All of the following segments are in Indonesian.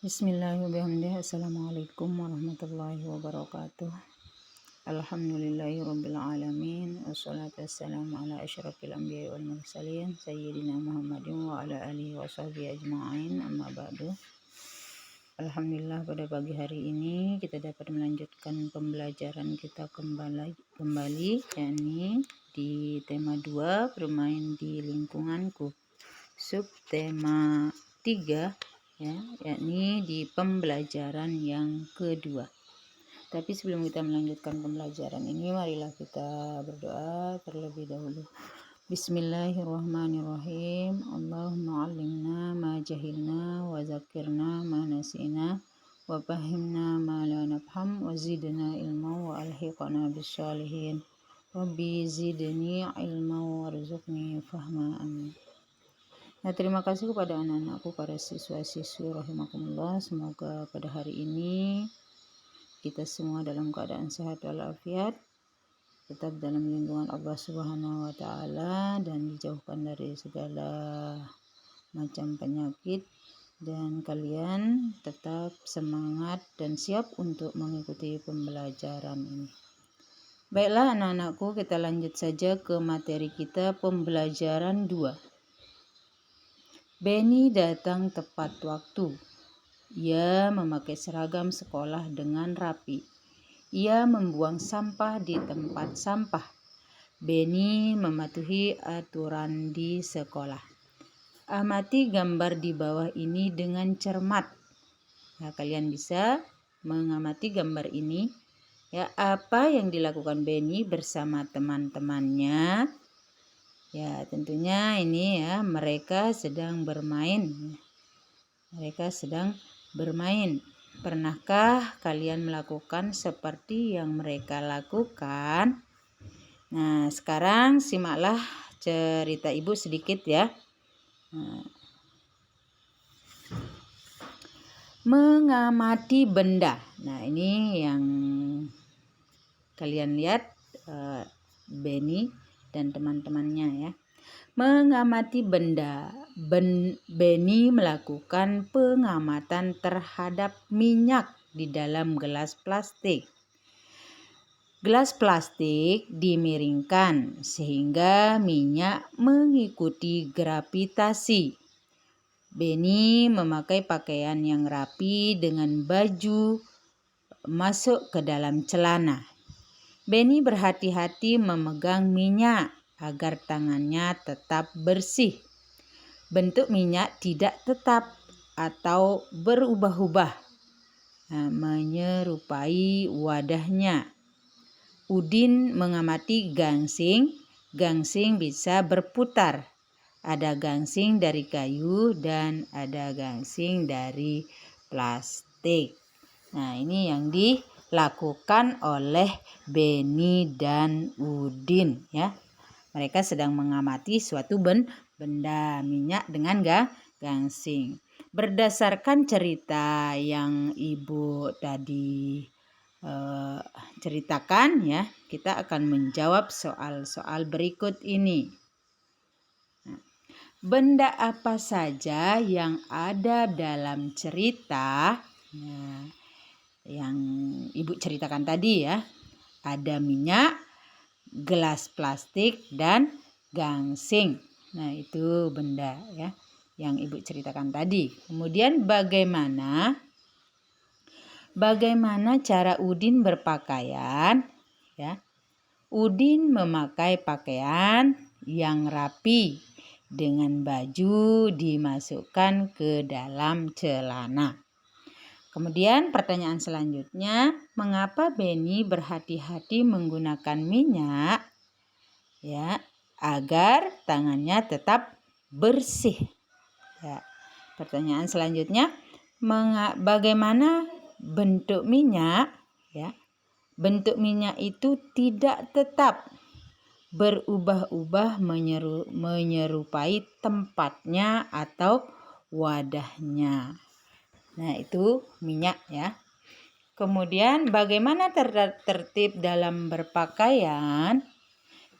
Bismillahirrahmanirrahim. Assalamualaikum warahmatullahi wabarakatuh. Alhamdulillahirrabbilalamin. Wassalatu wassalamu ala asyrafil anbiya'i wal mursalin sayyidina Muhammadin wa ala alihi wa sahbihi ajma'in, amma ba'du. Alhamdulillah, pada pagi hari ini kita dapat melanjutkan pembelajaran kita kembali yakni di tema 2, bermain di lingkunganku. Subtema 3 ya, yakni di pembelajaran yang kedua. Tapi sebelum kita melanjutkan pembelajaran ini, marilah kita berdoa terlebih dahulu. Bismillahirrahmanirrahim. Allahumma 'allimna ma jahilna wa zakirna ma nasina wa fahimna ma la nafham wa zidna ilma wa alhiqna bisyalihin. Rabbi zidni ilma warzuqni fahma. Amin. Nah, terima kasih kepada anak-anakku, para siswa-siswi rahimakumullah. Semoga pada hari ini kita semua dalam keadaan sehat walafiat, tetap dalam lindungan Allah Subhanahu wa taala dan dijauhkan dari segala macam penyakit, dan kalian tetap semangat dan siap untuk mengikuti pembelajaran ini. Baiklah anak-anakku, kita lanjut saja ke materi kita, pembelajaran 2. Benny datang tepat waktu. Ia memakai seragam sekolah dengan rapi. Ia membuang sampah di tempat sampah. Benny mematuhi aturan di sekolah. Amati gambar di bawah ini dengan cermat. Nah, kalian bisa mengamati gambar ini. Ya, apa yang dilakukan Benny bersama teman-temannya? Ya, tentunya ini ya, mereka sedang bermain. Mereka sedang bermain. Pernahkah kalian melakukan seperti yang mereka lakukan? Nah, sekarang simaklah cerita ibu sedikit ya. Mengamati benda. Nah, ini yang kalian lihat, Benny dan teman-temannya ya. Mengamati benda. Benny melakukan pengamatan terhadap minyak di dalam gelas plastik. Gelas plastik dimiringkan sehingga minyak mengikuti gravitasi. Benny memakai pakaian yang rapi dengan baju masuk ke dalam celana. Benny berhati-hati memegang minyak agar tangannya tetap bersih. Bentuk minyak tidak tetap atau berubah-ubah, menyerupai wadahnya. Udin mengamati gangsing. Gangsing bisa berputar. Ada gangsing dari kayu dan ada gangsing dari plastik. Nah, ini yang dilakukan oleh Benny dan Udin ya. Mereka sedang mengamati suatu benda minyak dengan gangsing. Berdasarkan cerita yang ibu tadi ceritakan ya, kita akan menjawab soal-soal berikut ini. Benda apa saja yang ada dalam cerita yang ibu ceritakan tadi ya? Ada minyak, gelas plastik, dan gangsing. Nah, itu benda ya yang ibu ceritakan tadi. Kemudian bagaimana cara Udin berpakaian ya? Udin memakai pakaian yang rapi dengan baju dimasukkan ke dalam celana. Kemudian pertanyaan selanjutnya, mengapa Benny berhati-hati menggunakan minyak ya agar tangannya tetap bersih? Ya. Pertanyaan selanjutnya, bagaimana bentuk minyak ya? Bentuk minyak itu tidak tetap, berubah-ubah menyerupai tempatnya atau wadahnya. Nah, itu minyak ya. Kemudian bagaimana tertib dalam berpakaian?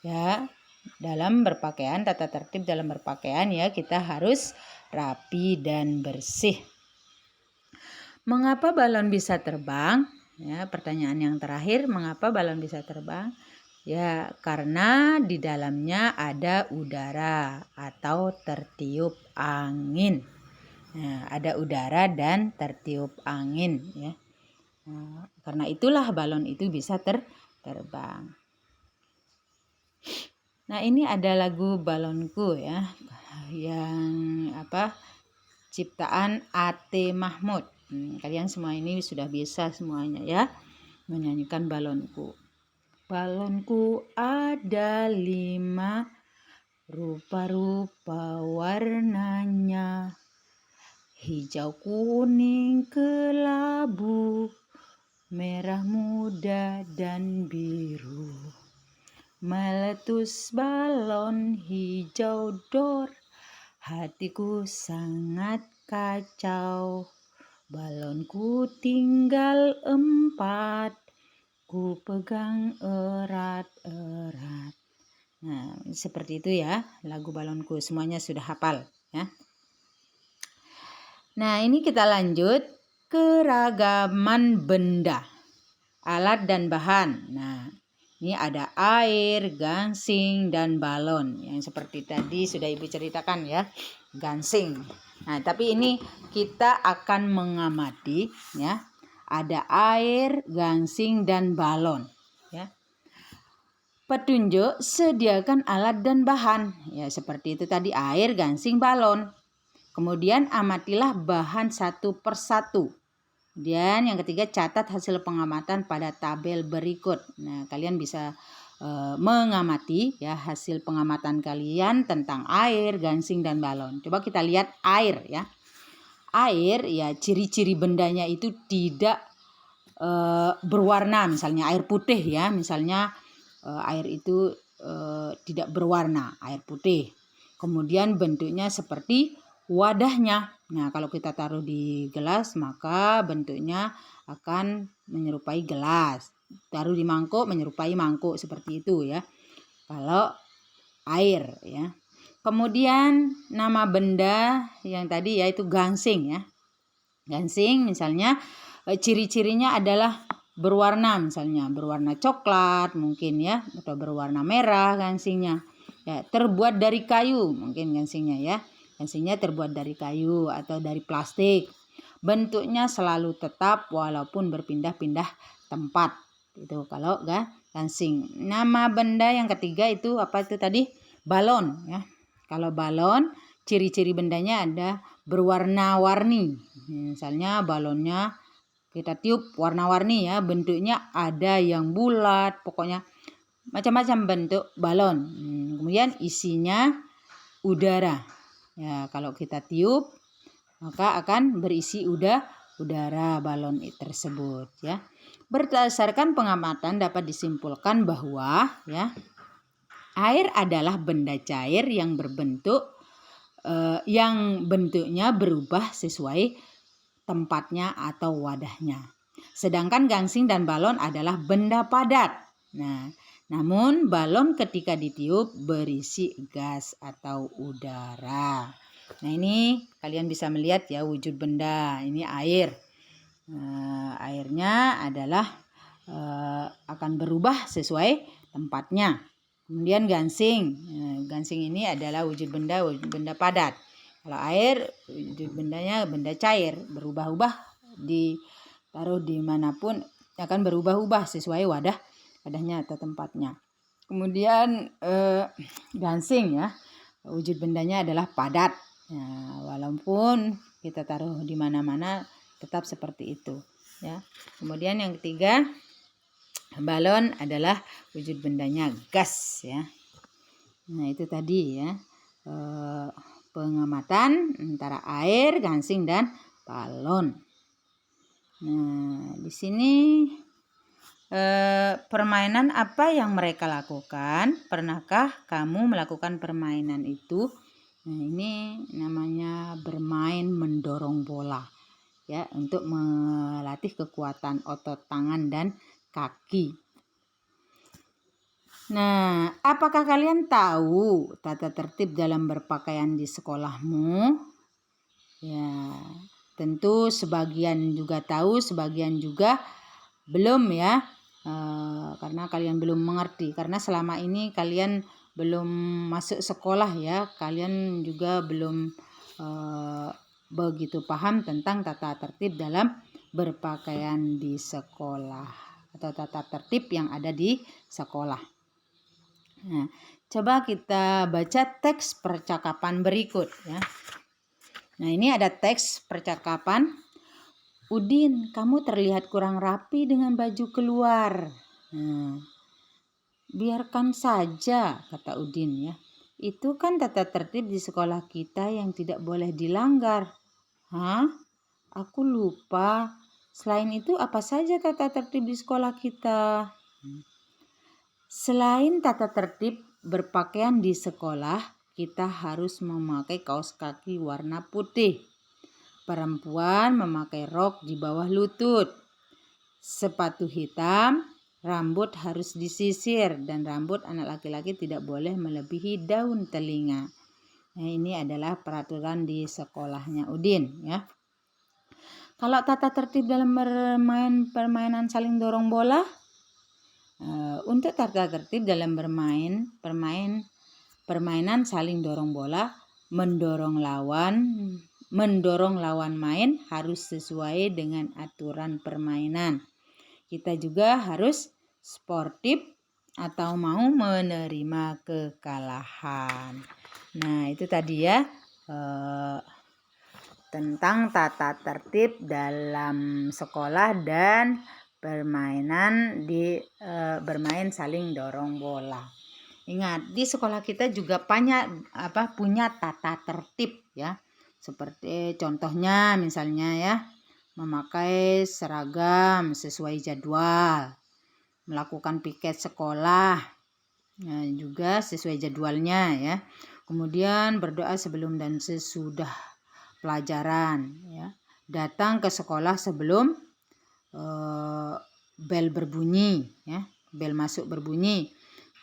Ya, dalam berpakaian, tata tertib dalam berpakaian ya, kita harus rapi dan bersih. Mengapa balon bisa terbang? Ya, pertanyaan yang terakhir, mengapa balon bisa terbang? Ya, karena di dalamnya ada udara atau tertiup angin. Nah, ada udara dan tertiup angin ya. Nah, karena itulah balon itu bisa terbang. Nah, ini ada lagu Balonku ya, yang ciptaan A.T. Mahmud. Kalian semua ini sudah bisa semuanya ya menyanyikan Balonku. Balonku ada 5, rupa-rupa warnanya, hijau, kuning, kelabu, merah muda dan biru. Meletus balon hijau dor, hatiku sangat kacau. Balonku tinggal 4, ku pegang erat-erat. Nah, seperti itu ya lagu Balonku. Semuanya sudah hafal ya. Nah, ini kita lanjut keragaman benda, alat dan bahan. Nah, ini ada air, gansing, dan balon. Yang seperti tadi sudah Ibu ceritakan ya, gansing. Nah, tapi ini kita akan mengamati ya. Ada air, gansing, dan balon ya. Petunjuk, sediakan alat dan bahan. Ya, seperti itu tadi, air, gansing, balon. Kemudian amatilah bahan satu persatu. Dan yang ketiga, catat hasil pengamatan pada tabel berikut. Nah, kalian bisa mengamati ya hasil pengamatan kalian tentang air, gansing, dan balon. Coba kita lihat air ya. Air ya, ciri-ciri bendanya itu tidak berwarna, misalnya air putih ya, misalnya air itu tidak berwarna, air putih. Kemudian bentuknya seperti wadahnya. Nah, kalau kita taruh di gelas maka bentuknya akan menyerupai gelas. Taruh di mangkuk menyerupai mangkuk, seperti itu ya. Kalau air ya. Kemudian nama benda yang tadi yaitu gansing ya. Gansing misalnya ciri-cirinya adalah berwarna, misalnya berwarna coklat mungkin ya, atau berwarna merah gansingnya. Ya, terbuat dari kayu mungkin gansingnya ya. Gansingnya terbuat dari kayu atau dari plastik. Bentuknya selalu tetap walaupun berpindah-pindah tempat. Itu kalau gansing. Nama benda yang ketiga itu apa itu tadi? Balon ya. Kalau balon ciri-ciri bendanya ada berwarna-warni. Misalnya balonnya kita tiup warna-warni ya, bentuknya ada yang bulat, pokoknya macam-macam bentuk balon. Kemudian isinya udara. Ya, kalau kita tiup maka akan berisi udara balon tersebut ya. Berdasarkan pengamatan dapat disimpulkan bahwa ya air adalah benda cair yang berbentuk yang bentuknya berubah sesuai tempatnya atau wadahnya. Sedangkan gansing dan balon adalah benda padat. Nah, namun balon ketika ditiup berisi gas atau udara. Nah, ini kalian bisa melihat ya wujud benda. Ini air. Airnya adalah akan berubah sesuai tempatnya. Kemudian gansing. Gansing ini adalah wujud benda padat. Kalau air wujud bendanya benda cair, berubah-ubah, ditaruh dimanapun akan berubah-ubah sesuai wadahnya atau tempatnya. Kemudian gansing ya, wujud bendanya adalah padat. Nah, walaupun kita taruh di mana-mana tetap seperti itu ya. Kemudian yang ketiga, balon adalah wujud bendanya gas ya. Nah, itu tadi ya pengamatan antara air, gansing, dan balon. Nah, di sini permainan apa yang mereka lakukan? Pernahkah kamu melakukan permainan itu? Nah, ini namanya bermain mendorong bola ya, untuk melatih kekuatan otot tangan dan kaki. Nah, apakah kalian tahu tata tertib dalam berpakaian di sekolahmu? Ya, tentu sebagian juga tahu, sebagian juga belum ya, karena kalian belum mengerti. Karena selama ini kalian belum masuk sekolah ya, kalian juga belum begitu paham tentang tata tertib dalam berpakaian di sekolah atau tata tertib yang ada di sekolah. Nah, coba kita baca teks percakapan berikut ya. Nah, ini ada teks percakapan. Udin, kamu terlihat kurang rapi dengan baju keluar. Nah, biarkan saja, kata Udin ya. Itu kan tata tertib di sekolah kita yang tidak boleh dilanggar. Hah? Aku lupa. Selain itu apa saja tata tertib di sekolah kita? Selain tata tertib berpakaian di sekolah, kita harus memakai kaos kaki warna putih. Perempuan memakai rok di bawah lutut. Sepatu hitam, rambut harus disisir dan rambut anak laki-laki tidak boleh melebihi daun telinga. Nah, ini adalah peraturan di sekolahnya Udin ya. Kalau tata tertib dalam bermain permainan saling dorong bola, untuk tata tertib dalam permainan saling dorong bola, mendorong lawan main harus sesuai dengan aturan permainan. Kita juga harus sportif atau mau menerima kekalahan. Nah, itu tadi ya tentang tata tertib dalam sekolah dan bermain saling dorong bola. Ingat, di sekolah kita juga punya tata tertib ya. Seperti contohnya misalnya ya, memakai seragam sesuai jadwal, melakukan piket sekolah juga sesuai jadwalnya ya. Kemudian berdoa sebelum dan sesudah pelajaran ya. Datang ke sekolah sebelum bel berbunyi ya, bel masuk berbunyi.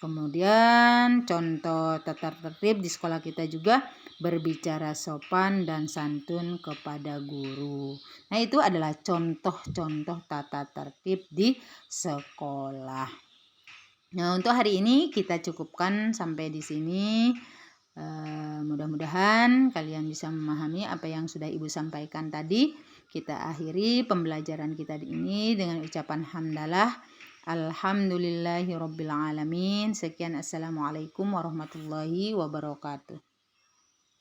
Kemudian contoh tata tertib di sekolah kita juga berbicara sopan dan santun kepada guru. Nah, itu adalah contoh-contoh tata tertib di sekolah. Nah, untuk hari ini kita cukupkan sampai di sini. Mudah-mudahan kalian bisa memahami apa yang sudah Ibu sampaikan tadi. Kita akhiri pembelajaran kita ini dengan ucapan hamdalah. Alhamdulillahirabbil alamin. Sekian, assalamualaikum warahmatullahi wabarakatuh.